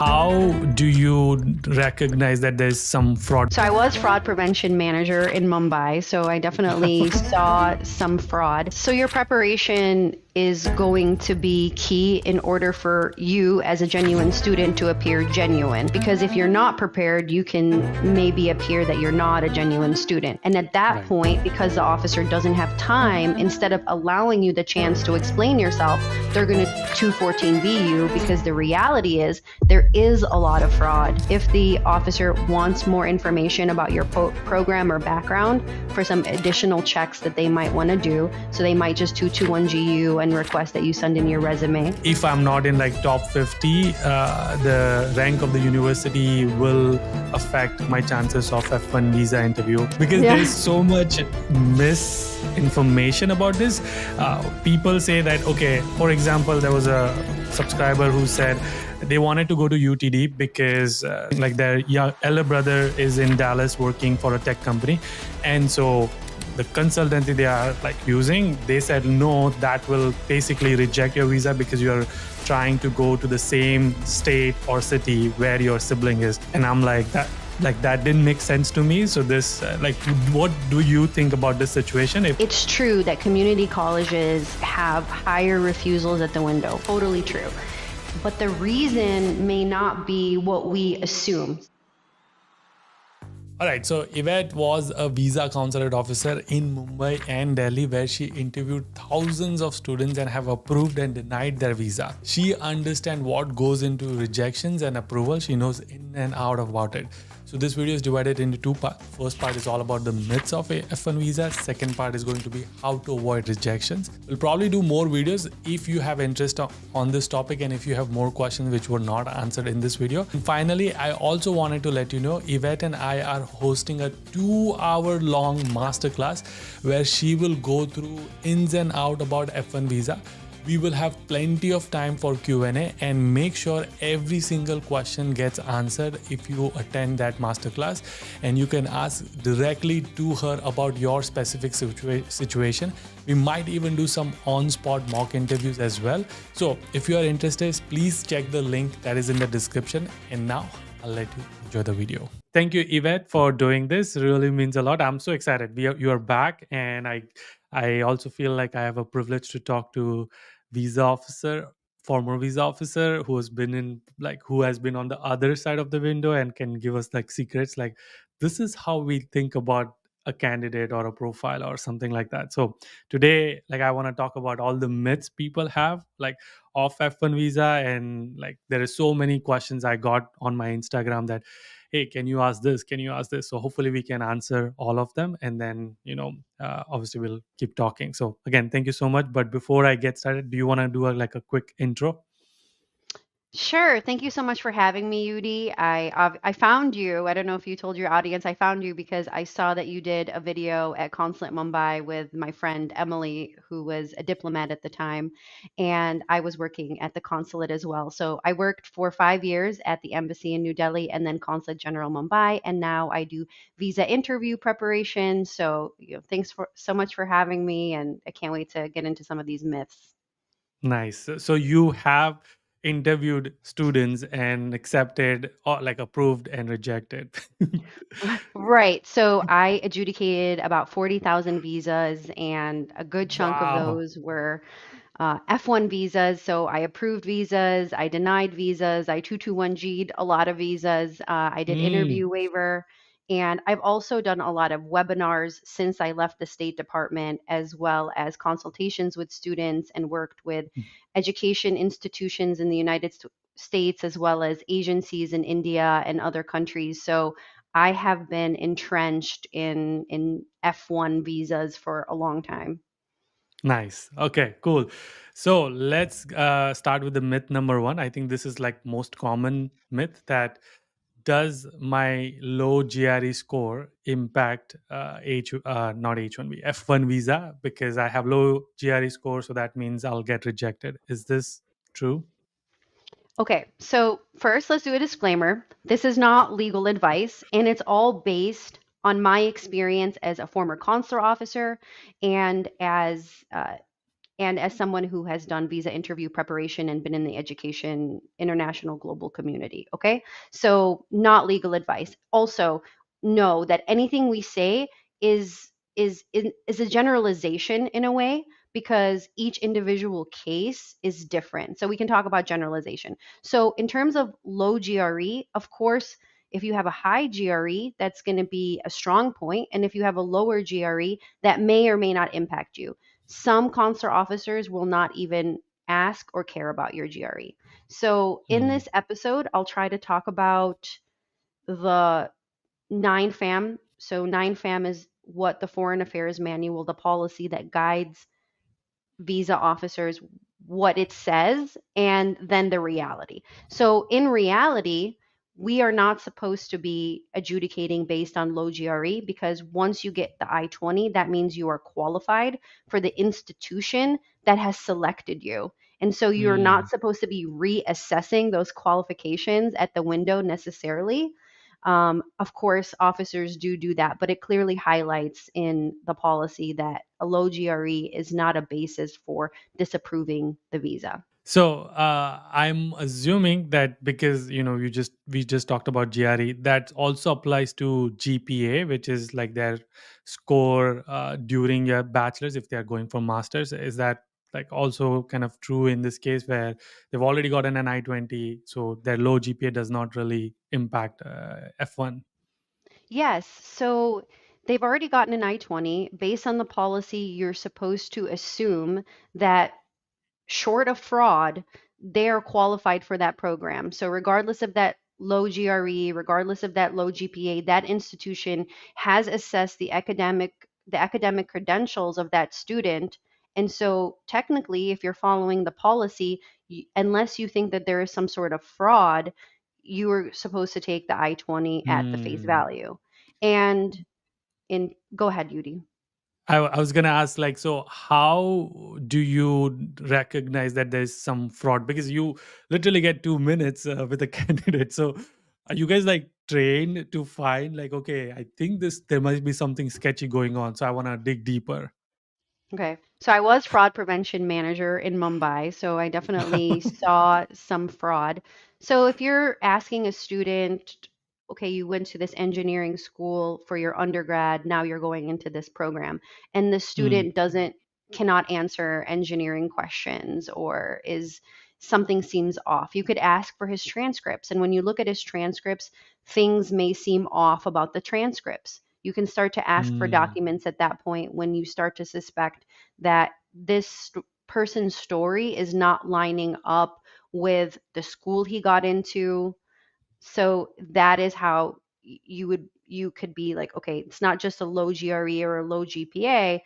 how do you recognize that there's some fraud? So I was fraud prevention manager in Mumbai, so I definitely saw some fraud. So your preparation is going to be key in order for you as a genuine student to appear genuine. Because if you're not prepared, you can maybe appear that you're not a genuine student. And at that point, because the officer doesn't have time, instead of allowing you the chance to explain yourself, they're going to 214B you, because the reality is there is a lot of fraud. If the officer wants more information about your program or background for some additional checks that they might want to do, so they might just 221G you and request that you send in your resume. If I'm not in like top 50, the rank of the university will affect my chances of F-1 visa interview, because there is so much misinformation about this. People say that, okay, for example, there was a subscriber who said they wanted to go to UTD because like their elder brother is in Dallas working for a tech company, and so the consultancy they are like using, they said no, that will basically reject your visa because you are trying to go to the same state or city where your sibling is. And I'm like, that didn't make sense to me. So this what do you think about this situation? It's true that community colleges have higher refusals at the window. Totally true. But the reason may not be what we assume. All right, so Yvette was a visa consulate officer in Mumbai and Delhi, where she interviewed thousands of students and have approved and denied their visa. She understands what goes into rejections and approval. She knows in and out about it. So this video is divided into two parts. First part is all about the myths of a F-1 visa. Second part is going to be how to avoid rejections. We'll probably do more videos if you have interest on this topic and if you have more questions which were not answered in this video. And finally, I also wanted to let you know, Yvette and I are hosting a 2-hour-long masterclass where she will go through ins and out about F-1 visa. We will have plenty of time for Q&A and make sure every single question gets answered if you attend that masterclass, and you can ask directly to her about your specific situation. We might even do some on-spot mock interviews as well. So if you are interested, please check the link that is in the description. And now I'll let you enjoy the video. Thank you, Yvette, for doing this. It really means a lot. I'm so excited. You are back, and I also feel like I have a privilege to talk to former visa officer who has been on the other side of the window and can give us like secrets. Like, this is how we think about a candidate or a profile or something like that. So today, like, I want to talk about all the myths people have like of F-1 visa, and like there is so many questions I got on my Instagram that, hey, can you ask this, can you ask this? So hopefully we can answer all of them, and then obviously we'll keep talking. So again, thank you so much. But before I get started, do you want to do a quick intro? Sure. Thank you so much for having me, Yudi. I found you. I don't know if you told your audience. I found you because I saw that you did a video at Consulate Mumbai with my friend Emily, who was a diplomat at the time, and I was working at the consulate as well. So I worked for 5 years at the embassy in New Delhi and then Consulate General Mumbai, and now I do visa interview preparation. So thanks so much for having me, and I can't wait to get into some of these myths. Nice. So you have interviewed students and accepted or like approved and rejected. Right. So I adjudicated about 40,000 visas, and a good chunk of Wow. those were F-1 visas. So I approved visas, I denied visas, I 221G'd a lot of visas, I did interview Mm. waiver, and I've also done a lot of webinars since I left the State Department, as well as consultations with students, and worked with education institutions in the United States, as well as agencies in India and other countries. So I have been entrenched in F-1 visas for a long time. Nice. Okay, cool. So let's start with the myth number one. I think this is like most common myth, that does my low GRE score impact not H1B, F1 visa, because I have low GRE score, so that means I'll get rejected. Is this true? Okay, so first let's do a disclaimer. This is not legal advice, and it's all based on my experience as a former consular officer and as and as someone who has done visa interview preparation and been in the education international global community. Okay, so not legal advice. Also, know that anything we say is a generalization in a way, because each individual case is different. So we can talk about generalization. So in terms of low GRE, of course, if you have a high GRE, that's going to be a strong point, and if you have a lower GRE, that may or may not impact you. Some consular officers will not even ask or care about your GRE. So in Mm. this episode, I'll try to talk about the 9FAM. So 9FAM is what the Foreign Affairs Manual, the policy that guides visa officers, what it says, and then the reality. So in reality, we are not supposed to be adjudicating based on low GRE, because once you get the I-20, that means you are qualified for the institution that has selected you. And so you're not Mm. supposed to be reassessing those qualifications at the window necessarily. Of course, officers do that, but it clearly highlights in the policy that a low GRE is not a basis for disapproving the visa. So I'm assuming that because we just talked about GRE, that also applies to GPA, which is like their score during your bachelor's if they are going for masters. Is that like also kind of true in this case where they've already gotten an I-20, so their low GPA does not really impact F-1? Yes, so they've already gotten an I-20. Based on the policy, you're supposed to assume that short of fraud, they are qualified for that program. So regardless of that low GRE, regardless of that low GPA, that institution has assessed the academic credentials of that student. And so technically, if you're following the policy, unless you think that there is some sort of fraud, you are supposed to take the I-20 at the face Hmm. value. And in go ahead, Yudi. I was gonna ask, like, so how do you recognize that there's some fraud? Because you literally get 2 minutes with a candidate. So are you guys like trained to find like, okay, I think this there must be something sketchy going on, so I want to dig deeper? Okay. So I was fraud prevention manager in Mumbai, so I definitely saw some fraud. So if you're asking a student, okay, you went to this engineering school for your undergrad, now you're going into this program, and the Hmm. student doesn't cannot answer engineering questions, or is something seems off, you could ask for his transcripts. And when you look at his transcripts, things may seem off about the transcripts. You can start to ask for Hmm. documents at that point when you start to suspect that this person's story is not lining up with the school he got into. So that is how you could be like, okay, it's not just a low GRE or a low GPA.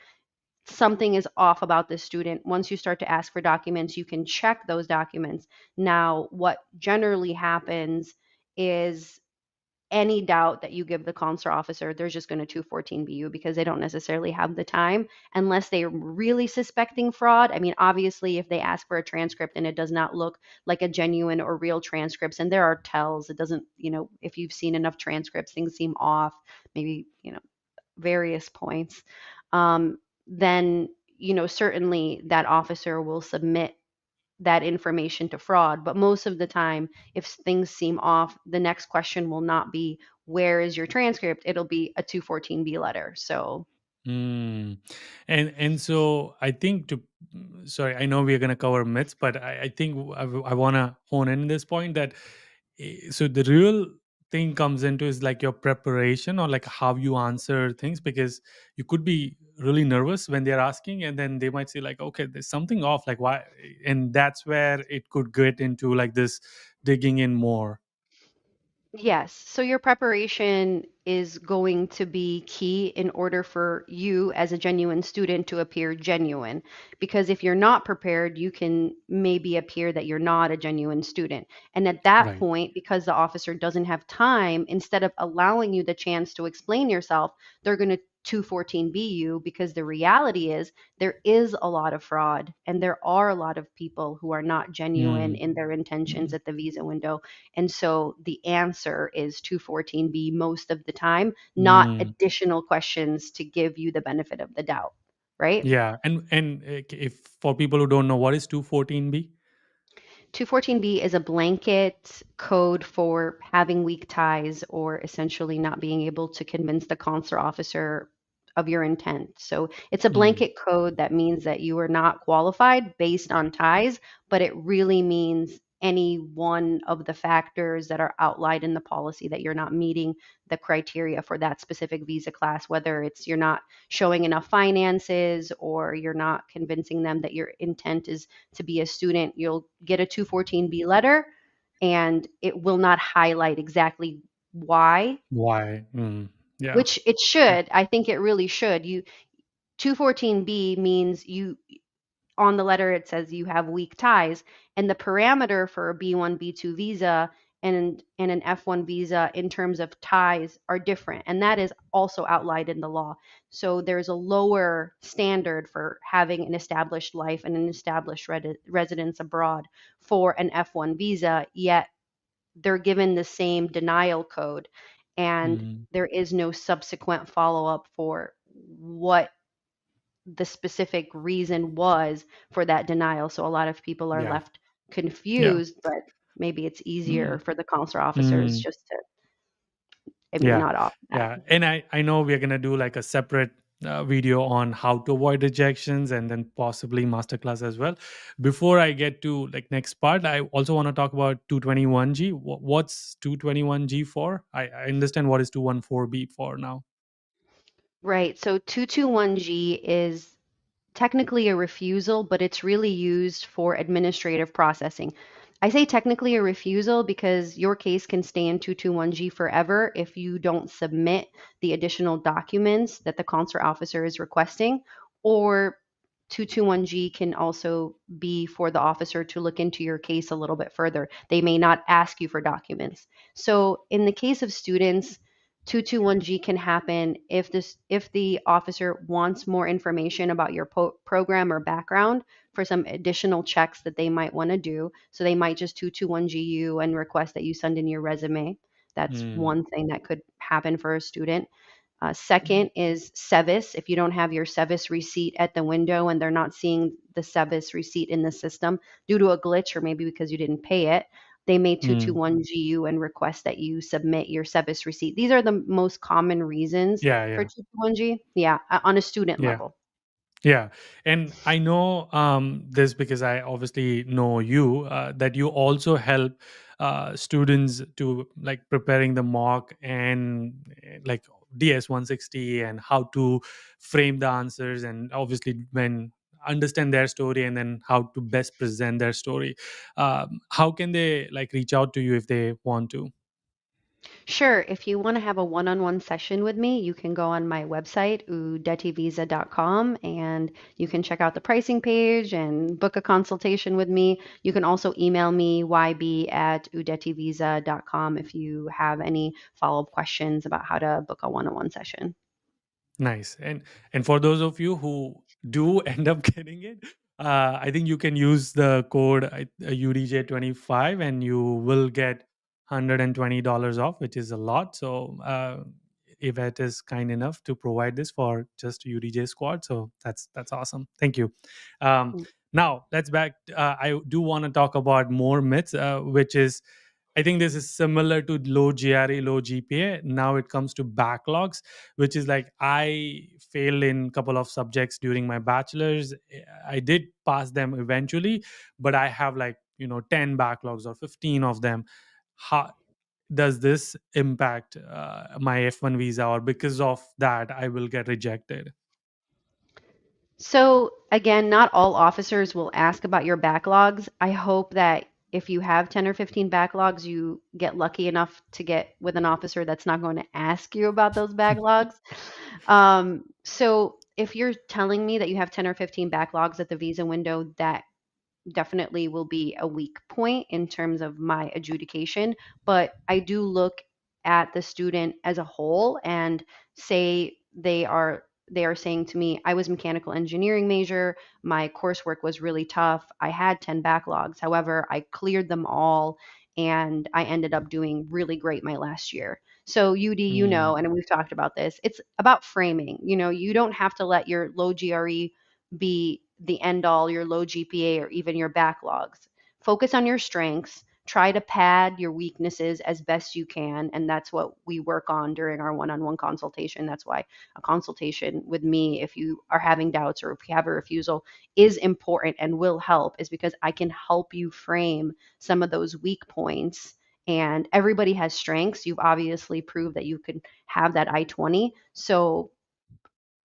Something is off about this student. Once you start to ask for documents, you can check those documents. Now, what generally happens is any doubt that you give the consular officer, they're just going to 214 BU, because they don't necessarily have the time unless they're really suspecting fraud. I mean, obviously, if they ask for a transcript and it does not look like a genuine or real transcripts, and there are tells, it doesn't, if you've seen enough transcripts, things seem off, maybe, various points, then, certainly that officer will submit that information to fraud. But most of the time, if things seem off, the next question will not be, where is your transcript? It'll be a 214B letter. So, Mm. And so I think sorry, I know we're gonna cover myths, but I think I want to hone in this point that so the real thing comes into is like your preparation or like how you answer things, because you could be really nervous when they're asking, and then they might say like, okay, there's something off, like why, and that's where it could get into like this digging in more. yes. So your preparation is going to be key in order for you as a genuine student to appear genuine. Because if you're not prepared, you can maybe appear that you're not a genuine student. And at that Right. point, because the officer doesn't have time, instead of allowing you the chance to explain yourself, they're going to 214B you, because the reality is there is a lot of fraud, and there are a lot of people who are not genuine Mm. in their intentions Mm. at the visa window. And so the answer is 214B most of the time, not Mm. additional questions to give you the benefit of the doubt. right? Yeah. And if for people who don't know, what is 214B? 214B is a blanket code for having weak ties or essentially not being able to convince the consular officer of your intent. So it's a Mm. blanket code that means that you are not qualified based on ties, but it really means any one of the factors that are outlined in the policy that you're not meeting the criteria for that specific visa class, whether it's you're not showing enough finances or you're not convincing them that your intent is to be a student. You'll get a 214B letter and it will not highlight exactly why, Why? Mm. Yeah. which it should. I think it really should. You 214B means you on the letter it says you have weak ties, and the parameter for a B1 B2 visa and an F1 visa in terms of ties are different, and that is also outlined in the law. So there's a lower standard for having an established life and an established residence abroad for an F1 visa, yet they're given the same denial code, and Mm. there is no subsequent follow up for what the specific reason was for that denial. So a lot of people are Yeah. left Yeah. confused, but maybe it's easier Mm. for the consular officers Mm. just to, I mean, Yeah. not off that. Yeah. And I know we're gonna do like a separate video on how to avoid rejections and then possibly masterclass as well. Before I get to like next part, I also want to talk about 221G. What's 221G for? I understand what is 214B for now. Right. So 221G is technically a refusal, but it's really used for administrative processing. I say technically a refusal because your case can stay in 221G forever if you don't submit the additional documents that the consular officer is requesting, or 221G can also be for the officer to look into your case a little bit further. They may not ask you for documents. So in the case of students, 221G can happen if the officer wants more information about your program or background for some additional checks that they might want to do. So they might just 221G you and request that you send in your resume. That's Mm. one thing that could happen for a student. Second is SEVIS. If you don't have your SEVIS receipt at the window and they're not seeing the SEVIS receipt in the system due to a glitch or maybe because you didn't pay it, they may Mm. 221G you and request that you submit your SEVIS receipt. These are the most common reasons Yeah. for Yeah. 221G. Yeah, on a student Yeah. level. Yeah, and I know this because I obviously know you that you also help students to like preparing the mock and like DS 160 and how to frame the answers and obviously when understand their story and then how to best present their story. How can they like reach out to you if they want to? Sure. If you want to have a one-on-one session with me, you can go on my website, udetivisa.com, and you can check out the pricing page and book a consultation with me. You can also email me, yb@udetivisa.com, if you have any follow-up questions about how to book a one-on-one session. Nice. And for those of you who do end up getting it, I think you can use the code UDJ25 and you will get $120 off, which is a lot. So Yvette is kind enough to provide this for just UDJ squad. So that's awesome. Thank you. Um, Now let's back. I do want to talk about more myths, which is I think this is similar to low GRE, low GPA. Now it comes to backlogs, which is like I failed in a couple of subjects during my bachelor's. I did pass them eventually, but I have like, 10 backlogs or 15 of them. How does this impact my F1 visa, or because of that, I will get rejected? So, again, not all officers will ask about your backlogs. I hope that if you have 10 or 15 backlogs, you get lucky enough to get with an officer that's not going to ask you about those backlogs. So, if you're telling me that you have 10 or 15 backlogs at the visa window, that definitely will be a weak point in terms of my adjudication, but I do look at the student as a whole and say they are saying to me, I was mechanical engineering major, my coursework was really tough, I had 10 backlogs, however I cleared them all and I ended up doing really great my last year. So UD, Mm, and we've talked about this, it's about framing. You don't have to let your low GRE be the end all, your low GPA, or even your backlogs. Focus on your strengths. Try to pad your weaknesses as best you can. And that's what we work on during our one on one consultation. That's why a consultation with me, if you are having doubts or if you have a refusal, is important and will help, is because I can help you frame some of those weak points. And everybody has strengths. You've obviously proved that you can have that I-20. So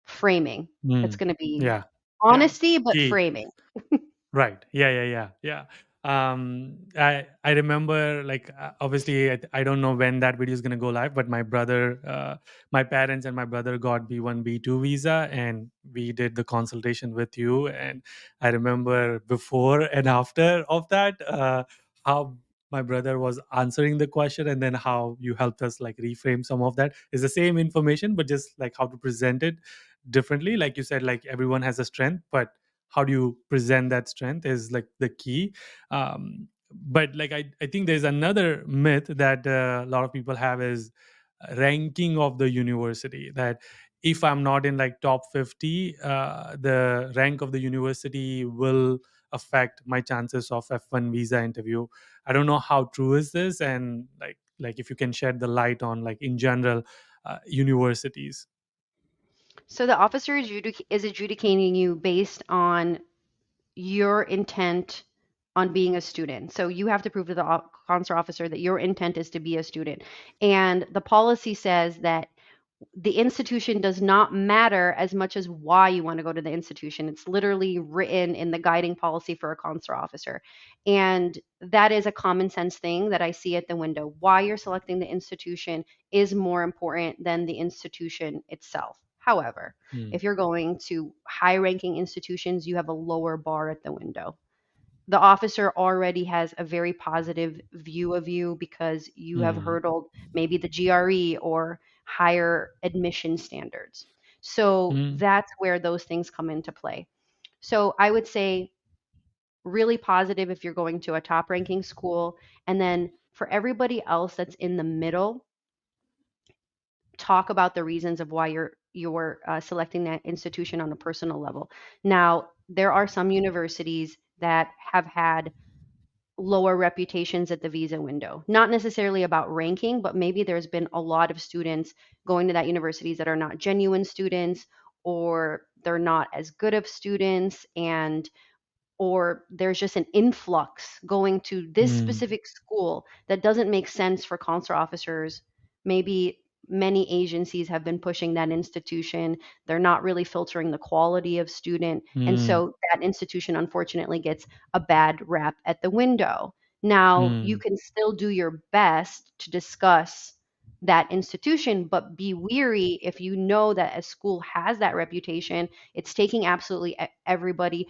framing, it's mm. going to be Yeah. Yeah. honesty, but Key. framing. Right. Yeah. Yeah. Yeah. Yeah. I remember, like, obviously I don't know when that video is gonna go live, but my parents and my brother got B1 B2 visa, and we did the consultation with you. And I remember before and after of that, how my brother was answering the question, and then how you helped us like reframe some of that. Is the same information, but just like how to present it differently. Like you said, like everyone has a strength, but how do you present that strength is like the key. But like I think there's another myth that a lot of people have is ranking of the university, that if I'm not in like top 50, the rank of the university will affect my chances of F1 visa interview. I don't know how true is this, and like if you can shed the light on like in general universities. So the officer is adjudicating you based on your intent on being a student. So you have to prove to the consular officer that your intent is to be a student. And the policy says that the institution does not matter as much as why you want to go to the institution. It's literally written in the guiding policy for a consular officer. And that is a common sense thing that I see at the window. Why you're selecting the institution is more important than the institution itself. However, Mm, if you're going to high ranking institutions, you have a lower bar at the window. The officer already has a very positive view of you because you have mm, hurdled maybe the GRE or higher admission standards. So mm, that's where those things come into play. So I would say really positive if you're going to a top ranking school. And then for everybody else that's in the middle, talk about the reasons of why you're selecting that institution on a personal level. Now, there are some universities that have had lower reputations at the visa window. Not necessarily about ranking, but maybe there's been a lot of students going to that universities that are not genuine students, or they're not as good of students, and or there's just an influx going to this mm, specific school that doesn't make sense for consular officers. Maybe many agencies have been pushing that institution. They're not really filtering the quality of student. And mm, so that institution unfortunately gets a bad rap at the window. Now, you mm, can still do your best to discuss that institution, but be weary if you know that a school has that reputation. It's taking absolutely everybody.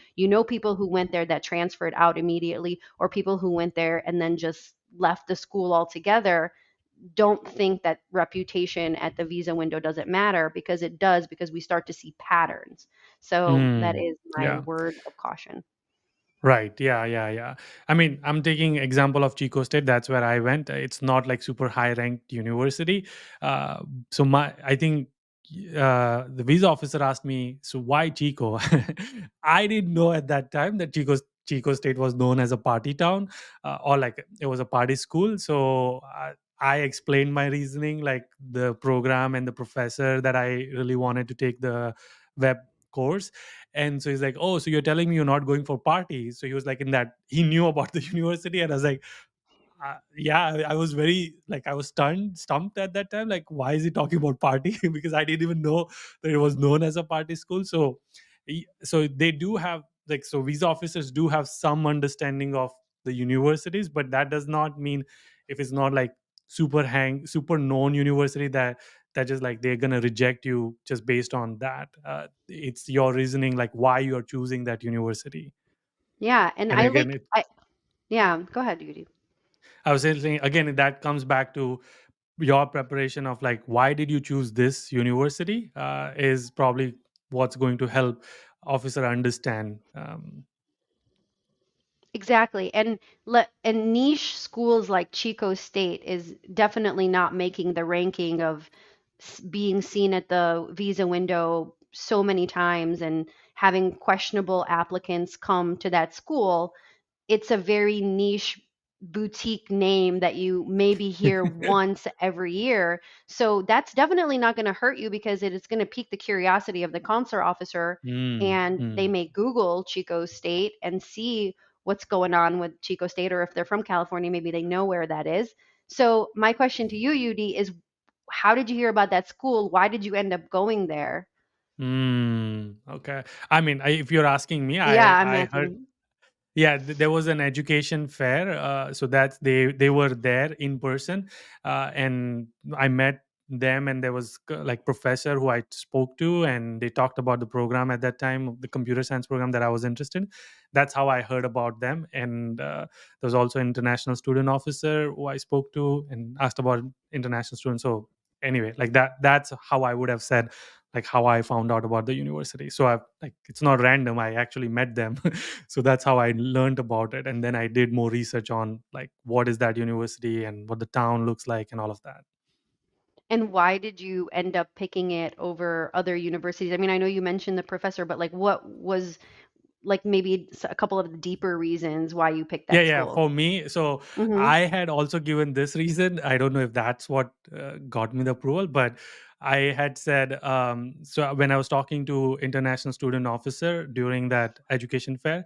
People who went there that transferred out immediately, or people who went there and then just left the school altogether. Don't think that reputation at the visa window doesn't matter, because it does, because we start to see patterns. So that mm. is my Yeah. word of caution. Right. Yeah. Yeah. Yeah. I mean, I'm taking example of Chico State. That's where I went. It's not like super high ranked university. Uh, I think the visa officer asked me, so why Chico? I didn't know at that time that Chico State was known as a party town, or like it was a party school. So I explained my reasoning, like the program and the professor that I really wanted to take the web course. And so he's like, oh, so you're telling me you're not going for parties? So he was like, in that he knew about the university. And I was like, yeah, I was very like, I was stumped at that time. Like, why is he talking about party? Because I didn't even know that it was known as a party school. So so they do have like, so visa officers do have some understanding of the universities, but that does not mean if it's not like super known university, that just like they're gonna reject you just based on that. It's your reasoning, like why you are choosing that university. Yeah, and And again, I yeah, go ahead, Judy. I was saying again, that comes back to your preparation of like why did you choose this university, is probably what's going to help officer understand. Exactly. And niche schools like Chico State is definitely not making the ranking of being seen at the visa window so many times and having questionable applicants come to that school. It's a very niche boutique name that you maybe hear once every year. So that's definitely not going to hurt you because it is going to pique the curiosity of the consular officer, Mm, and they mm, may Google Chico State and see what's going on with Chico State, or if they're from California, maybe they know where that is. So my question to you, Yudi, is how did you hear about that school? Why did you end up going there? okay. I mean, if you're asking me, Yeah, I'm I heard. asking. Yeah, there was an education fair, so that's they were there in person, and I met them, and there was like professor who I spoke to, and they talked about the program at that time, the computer science program that I was interested in. That's how I heard about them, and there was also an international student officer who I spoke to and asked about international students. So anyway, like that's how I would have said, like how I found out about the university. So I, like, it's not random. I actually met them. So that's how I learned about it, and then I did more research on like what is that university and what the town looks like and all of that. And why did you end up picking it over other universities? I mean, I know you mentioned the professor, but like what was like maybe a couple of the deeper reasons why you picked Yeah, that yeah. school? For me, so Mhm. I had also given this reason. I don't know if that's what got me the approval, but I had said, so when I was talking to international student officer during that education fair,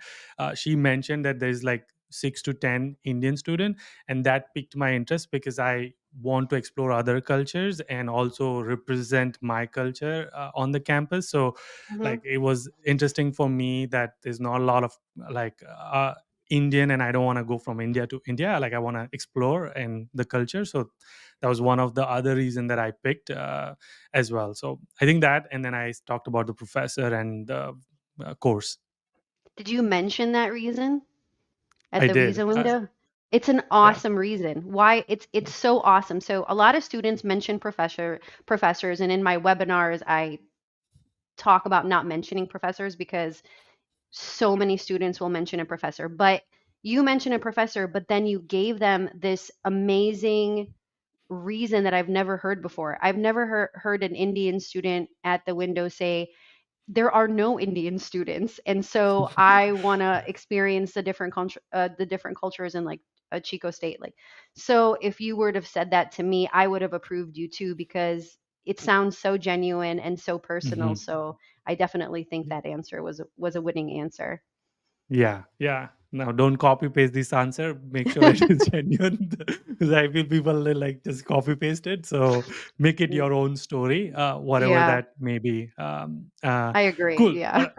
she mentioned that there's like 6 to 10 Indian student, and that piqued my interest because I want to explore other cultures and also represent my culture on the campus. So like Mhm. it was interesting for me that there's not a lot of like Indian, and I don't want to go from India to India. Like I want to explore and the culture. So that was one of the other reason that I picked as well. So I think that, and then I talked about the professor and the course. Did you mention that reason at I the did. visa window? It's an Yeah. awesome reason. Why it's so awesome. So a lot of students mention professors, and in my webinars I talk about not mentioning professors because so many students will mention a professor. But you mentioned a professor, but then you gave them this amazing reason that I've never heard before. I've never heard an Indian student at the window say, there are no Indian students, and so I want to experience the different cultures in like a Chico State. Like, so if you would have said that to me, I would have approved you too because it sounds so genuine and so personal. Mhm. So I definitely think that answer was a winning answer. Yeah, yeah. Now don't copy paste this answer. Make sure it is genuine because I feel people they like just copy paste it. So make it Mm, your own story, whatever yeah, that may be. I agree. Cool. Yeah.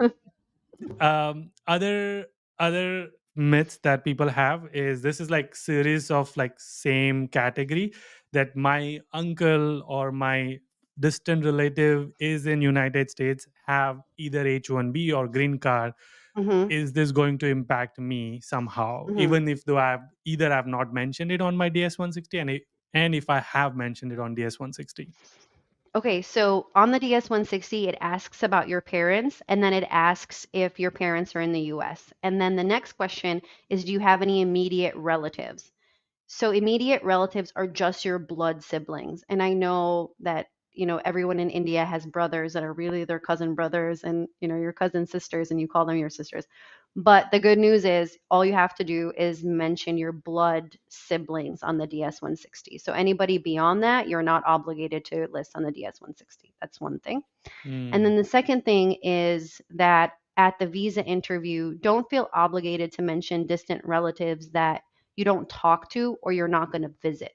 Other myths that people have is this is like series of like same category that my uncle or my distant relative is in United States, have either H1B or green card. Hmm. Is this going to impact me somehow, Hmm. even if though I've not mentioned it on my DS-160, and if I have mentioned it on DS-160? Okay, so on the DS-160, it asks about your parents, and then it asks if your parents are in the US. And then the next question is, do you have any immediate relatives? So immediate relatives are just your blood siblings. And I know that, everyone in India has brothers that are really their cousin brothers and, your cousin sisters, and you call them your sisters. But the good news is all you have to do is mention your blood siblings on the DS-160. So anybody beyond that, you're not obligated to list on the DS-160. That's one thing. And Mm, then the second thing is that at the visa interview, don't feel obligated to mention distant relatives that you don't talk to or you're not going to visit.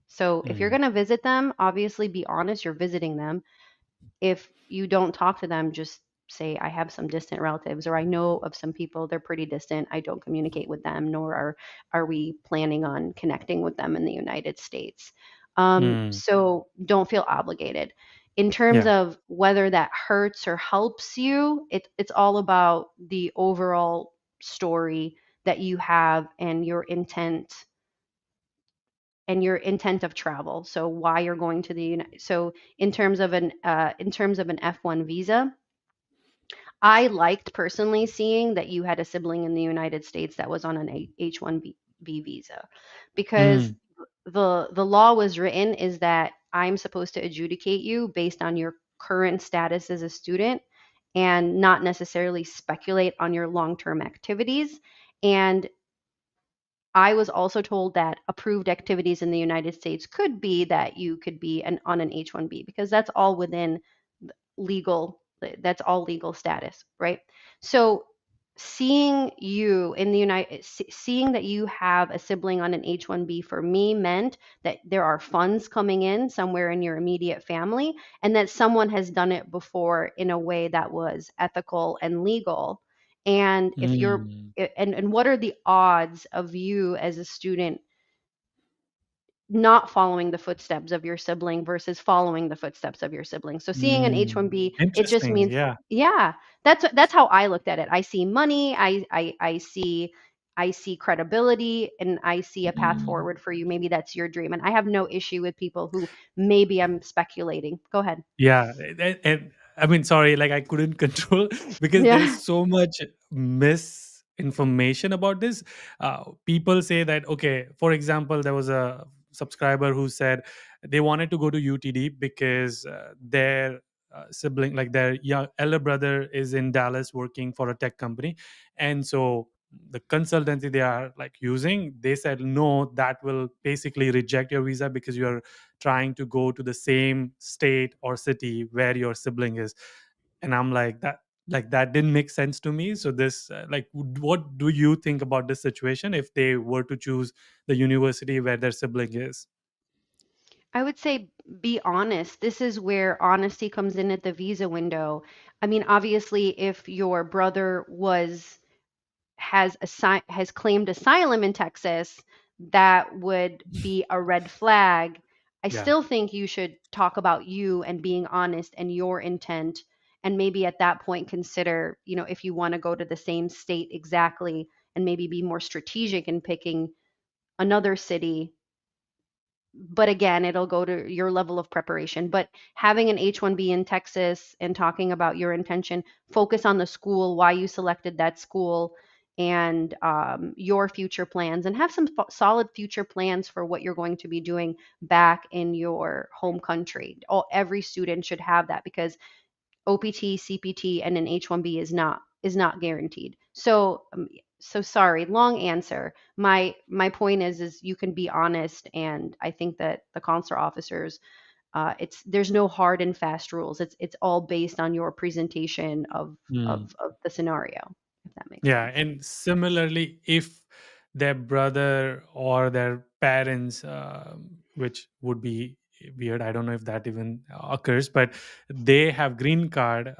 So if you're mm, going to visit them, obviously be honest, you're visiting them. If you don't talk to them, just say, I have some distant relatives, or I know of some people, they're pretty distant. I don't communicate with them, nor are we planning on connecting with them in the United States. mm. So don't feel obligated. In terms Yeah. of whether that hurts or helps you, it's all about the overall story that you have and your intent of travel. So why you're going to the United. So in terms of an F1 visa, I liked personally seeing that you had a sibling in the United States that was on an H-1B visa, because Mm, the law was written is that I'm supposed to adjudicate you based on your current status as a student and not necessarily speculate on your long-term activities. And I was also told that approved activities in the United States could be that you could be on an H-1B, because that's all within legal, that's all legal status, right? So seeing you in the seeing that you have a sibling on an H-1B for me meant that there are funds coming in somewhere in your immediate family, and that someone has done it before in a way that was ethical and legal. And if you're mm, and what are the odds of you as a student not following the footsteps of your sibling versus following the footsteps of your sibling. So seeing an mm. H-1B, it just Interesting. means, Yeah. yeah, that's how I looked at it. I see money, I see credibility, and I see a path Mm. forward for you. Maybe that's your dream. And I have no issue with people who, maybe I'm speculating. Go ahead. Yeah, and I mean, sorry, like I couldn't control because there is Yeah. so much misinformation about this. People say that, okay, for example, there was a subscriber who said they wanted to go to UTD because their sibling, like their young elder brother, is in Dallas working for a tech company, and so the consultancy they are like using, they said no, that will basically reject your visa because you are trying to go to the same state or city where your sibling is. And I'm like, that didn't make sense to me. So this what do you think about this situation if they were to choose the university where their sibling is? I would say be honest. This is where honesty comes in at the visa window. I mean, obviously, if your brother has claimed asylum in Texas, that would be a red flag. I Yeah. still think you should talk about you and being honest and your intent, and maybe at that point consider, if you want to go to the same state exactly, and maybe be more strategic in picking another city. But again, it'll go to your level of preparation. But having an H-1B in Texas and talking about your intention, focus on the school, why you selected that school, and your future plans, and have some solid future plans for what you're going to be doing back in your home country. Every student should have that, because OPT, CPT, and an H-1B is not guaranteed. So sorry, long answer. My point is you can be honest, and I think that the consular officers, there's no hard and fast rules. It's all based on your presentation of Hmm. of the scenario, if that makes Yeah, sense. and similarly, if their brother or their parents, which would be weird, I don't know if that even occurs, but they have green card,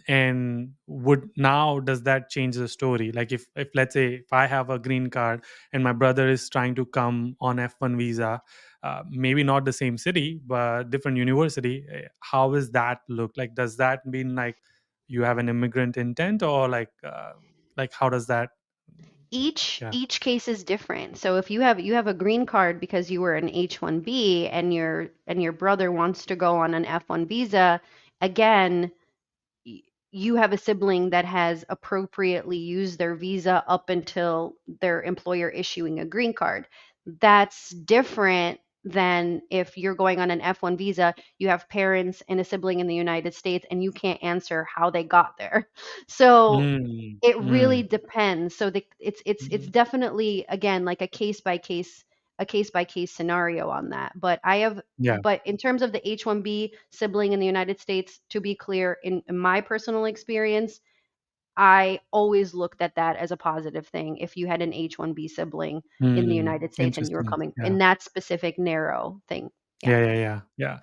and would now does that change the story? Like if let's say if I have a green card and my brother is trying to come on F-1 visa, maybe not the same city but different university, how is that look like? Does that mean like you have an immigrant intent, or like how does that? each Yeah. each case is different. So if you have a green card because you were an H-1B, and your brother wants to go on an F-1 visa, again, you have a sibling that has appropriately used their visa up until their employer issuing a green card. That's different than if you're going on an F-1 visa, you have parents and a sibling in the United States, and you can't answer how they got there. So Mm, it really mm, depends. So it's mm. definitely, again, like a case by case scenario on that. Yeah. But in terms of the H-1B sibling in the United States, to be clear, in my personal experience, I always looked at that as a positive thing. If you had an H-1B sibling in the Mm, United States and you were interesting. coming Yeah. in that specific narrow thing. Yeah. Yeah.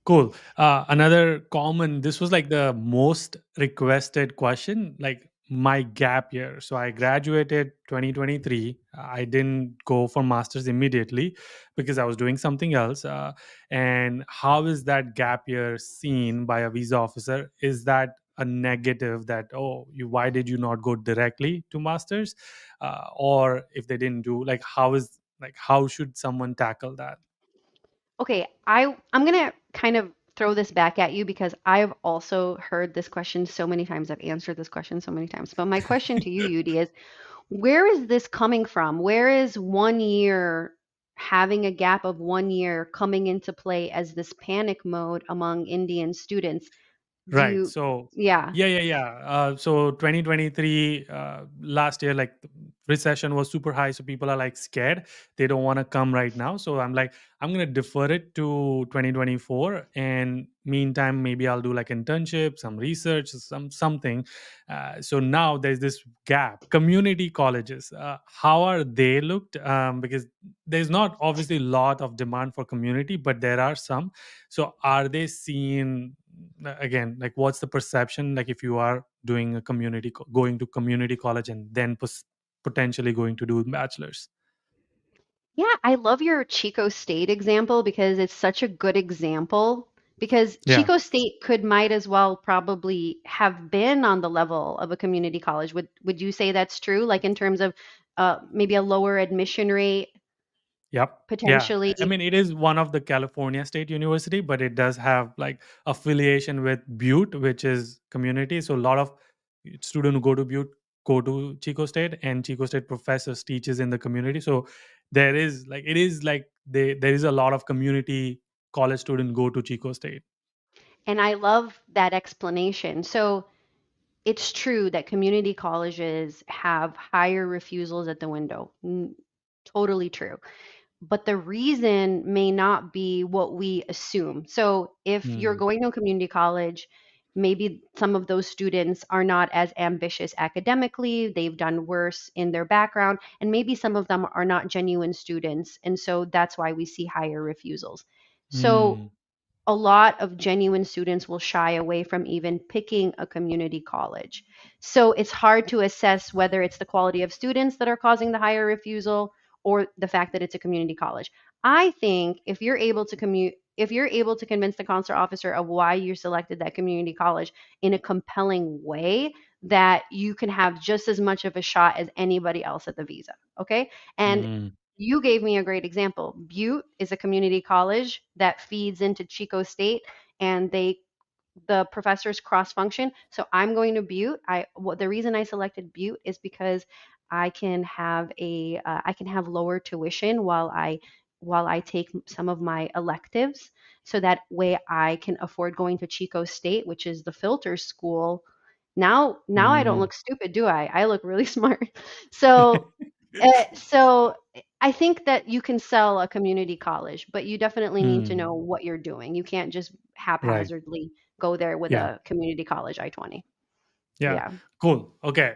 Cool. Another common, this was like the most requested question, like my gap year. So I graduated 2023. I didn't go for masters immediately because I was doing something else. And how is that gap year seen by a visa officer? Is that a negative that, oh, why did you not go directly to masters? Or if they didn't do, like, how should someone tackle that? Okay, I'm gonna kind of throw this back at you because I've also heard this question so many times. I've answered this question so many times. But my question to you, Yudi, is where is this coming from? Where is 1 year, having a gap of 1 year, coming into play as this panic mode among Indian students? Do Right. you, So, yeah. yeah. So 2023, last year, like the recession was super high. So people are like scared. They don't want to come right now. So I'm like, I'm going to defer it to 2024. And meantime, maybe I'll do like internship, some research, something. So now there's this gap. Community colleges, how are they looked? Because there's not obviously a lot of demand for community, but there are some. So are they seen again, like what's the perception, like if you are doing a going to community college and then potentially going to do bachelor's? Yeah, I love your Chico State example because it's such a good example. Because Yeah. Chico State might as well probably have been on the level of a community college. Would you say that's true? Like in terms of maybe a lower admission rate Yep. Yeah. I potentially? mean, it is one of the California State University, but it does have like affiliation with Butte, which is community. So a lot of students who go to Butte go to Chico State, and Chico State professors teaches in the community. So there is like it is like there is a lot of community college students go to Chico State. And I love that explanation. So it's true that community colleges have higher refusals at the window. Totally true. But the reason may not be what we assume. So if you're Mm. going to a community college, maybe some of those students are not as ambitious academically, they've done worse in their background, and maybe some of them are not genuine students. And so that's why we see higher refusals. So Mm. a lot of genuine students will shy away from even picking a community college. So it's hard to assess whether it's the quality of students that are causing the higher refusal or the fact that it's a community college. I think if you're able to convince the consular officer of why you selected that community college in a compelling way, that you can have just as much of a shot as anybody else at the visa. Okay. And Mm. you gave me a great example. Butte is a community college that feeds into Chico State, and the professors cross function. So I'm going to Butte. The reason I selected Butte is because I can have lower tuition while I take some of my electives, so that way I can afford going to Chico State, which is the filter school. Now I don't Mm. look stupid, do I? I look really smart. So so I think that you can sell a community college, but you definitely need to know Mm. what you're doing. You can't just Right. haphazardly go there with Yeah. a community college I-20. Yeah. Yeah. Cool. Okay.